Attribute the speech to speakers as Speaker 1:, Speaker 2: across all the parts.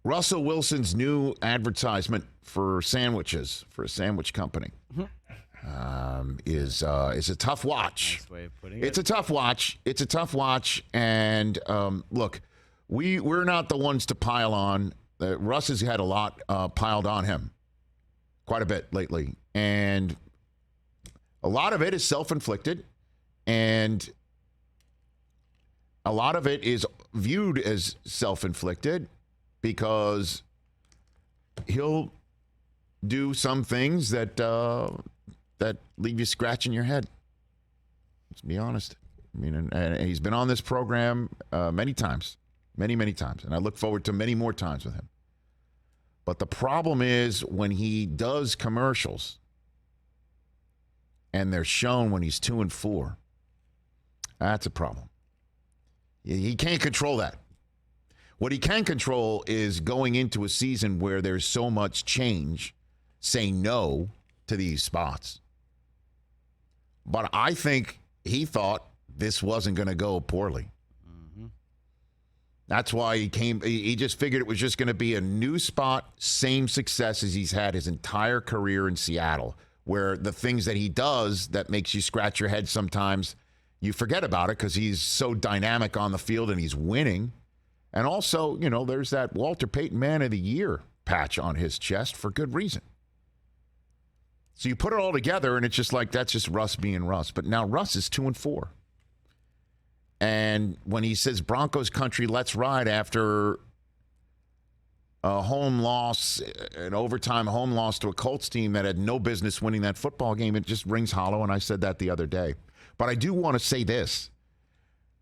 Speaker 1: Russell Wilson's new advertisement for sandwiches for a sandwich company is a tough watch.
Speaker 2: Nice way of putting it.
Speaker 1: It's a tough watch. It's a tough watch. And look, we're not the ones to pile on. Russ has had a lot piled on him, quite a bit lately, and a lot of it is self-inflicted, and a lot of it is viewed as self-inflicted because he'll do some things that leave you scratching your head. Let's be honest. I mean, and he's been on this program many times, many times, and I look forward to many more times with him. But the problem is when he does commercials and they're shown when he's 2-4, that's a problem. He can't control that. What he can control is going into a season where there's so much change, saying no to these spots. But I think he thought this wasn't going to go poorly. Mm-hmm. That's why he just figured it was just going to be a new spot, same success as he's had his entire career in Seattle, where the things that he does that makes you scratch your head sometimes, you forget about it because he's so dynamic on the field and he's winning. And also, you know, there's that Walter Payton Man of the Year patch on his chest for good reason. So you put it all together, and it's just like, that's just Russ being Russ. But now Russ is 2-4. And when he says Broncos country, let's ride after a home loss, an overtime home loss to a Colts team that had no business winning that football game, it just rings hollow, and I said that the other day. But I do want to say this.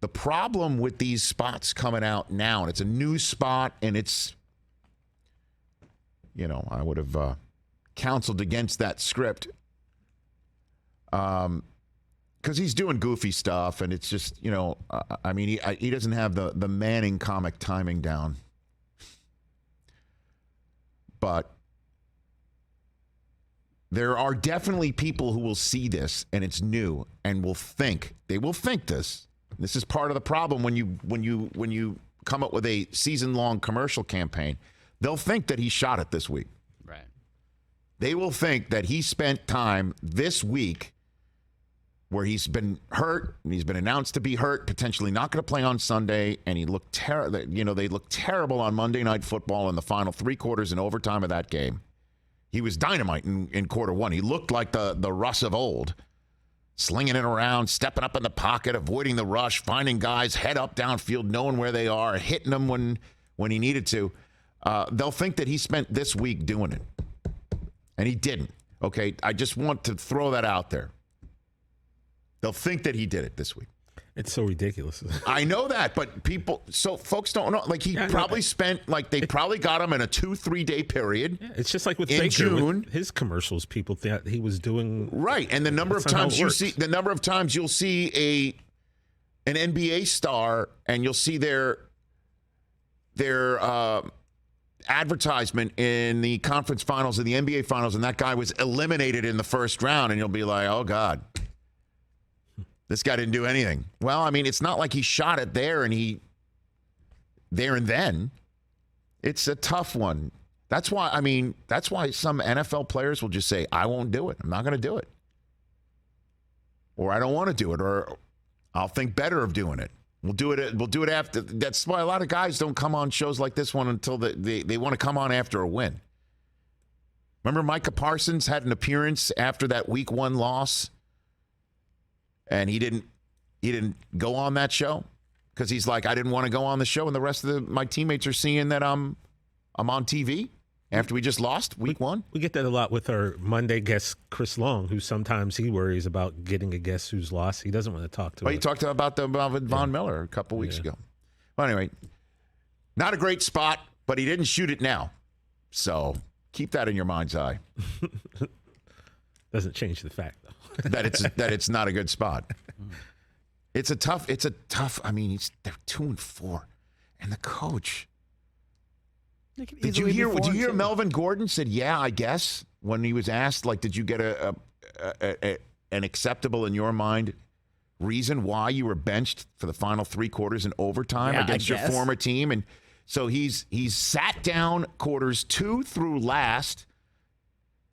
Speaker 1: The problem with these spots coming out now, and it's a new spot, and it's, you know, I would have counseled against that script because he's doing goofy stuff, and it's just, you know, I mean, he doesn't have the Manning comic timing down. But there are definitely people who will see this, and it's new, and they will think this. This is part of the problem when you come up with a season-long commercial campaign. They'll think that he shot it this week.
Speaker 2: Right.
Speaker 1: They will think that he spent time this week where he's been hurt, and he's been announced to be hurt, potentially not going to play on Sunday, and he looked terrible. You know, they looked terrible on Monday Night Football in the final 3 quarters and overtime of that game. He was dynamite in quarter 1. He looked like the Russ of old. Slinging it around, stepping up in the pocket, avoiding the rush, finding guys head up downfield, knowing where they are, hitting them when he needed to. They'll think that he spent this week doing it. And he didn't. Okay, I just want to throw that out there. They'll think that he did it this week.
Speaker 3: It's so ridiculous.
Speaker 1: I know that, but folks don't know. Like, he probably spent, like, they probably got him in a 2-3 day period.
Speaker 3: Yeah, it's just like with
Speaker 1: in
Speaker 3: Baker,
Speaker 1: June.
Speaker 3: with his commercials, people thought he was doing
Speaker 1: right. And the number of times you'll see an NBA star, and you'll see their advertisement in the conference finals and the NBA finals, and that guy was eliminated in the first round, and you'll be like, oh God. This guy didn't do anything. Well, I mean, it's not like he shot it there and then. It's a tough one. That's why some NFL players will just say, I won't do it. I'm not going to do it. Or I don't want to do it. Or I'll think better of doing it. We'll do it after. That's why a lot of guys don't come on shows like this one until they want to come on after a win. Remember Micah Parsons had an appearance after that week 1 loss? And he didn't go on that show because he's like, I didn't want to go on the show, and the rest of my teammates are seeing that I'm on TV after we just lost week 1.
Speaker 3: We get that a lot with our Monday guest, Chris Long, who sometimes he worries about getting a guest who's lost. He doesn't want to talk to.
Speaker 1: Well, he talked about Von Miller a couple weeks ago. Well, anyway, not a great spot, but he didn't shoot it now, so keep that in your mind's eye.
Speaker 3: Doesn't change the fact, though.
Speaker 1: that it's not a good spot. It's a tough. I mean, they're 2-4, and the coach. Did you hear Melvin Gordon said, "Yeah, I guess," when he was asked, like, did you get an acceptable in your mind reason why you were benched for the final 3 quarters in overtime against your former team? And So he's sat down quarters 2 through last,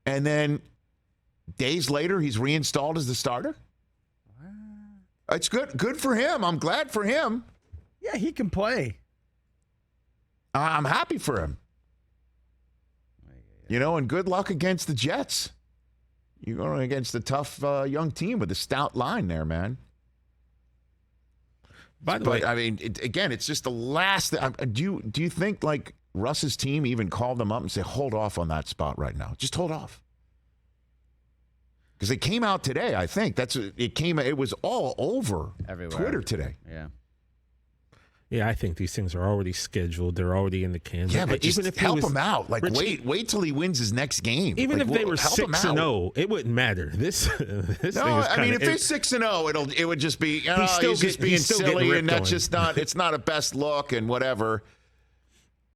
Speaker 1: and then days later he's reinstalled as the starter. It's good for him. I'm glad for him.
Speaker 2: Yeah, he can play.
Speaker 1: I'm happy for him. And good luck against the Jets. You're going against a tough young team with a stout line there, man.
Speaker 3: By the way,
Speaker 1: I mean, it's just the last. Do you think like Russ's team even called them up and said, "Hold off on that spot right now. Just hold off." Because it came out today. I think it was all over
Speaker 4: everywhere.
Speaker 1: Twitter today.
Speaker 4: Yeah.
Speaker 3: Yeah, I think these things are already scheduled. They're already in the can.
Speaker 1: Yeah, but
Speaker 3: even
Speaker 1: just
Speaker 3: if
Speaker 1: help him out. Like,
Speaker 3: Rich,
Speaker 1: wait till he wins his next game.
Speaker 3: Even
Speaker 1: like,
Speaker 3: if they were
Speaker 1: help him
Speaker 3: 6-0, it wouldn't matter. This
Speaker 1: No,
Speaker 3: thing is
Speaker 1: I mean, if
Speaker 3: kinda,
Speaker 1: they're 6-0, it would just be,
Speaker 3: still
Speaker 1: he's just being
Speaker 3: getting
Speaker 1: silly,
Speaker 3: ripped
Speaker 1: and that's
Speaker 3: on.
Speaker 1: just not. It's not a best look, and whatever.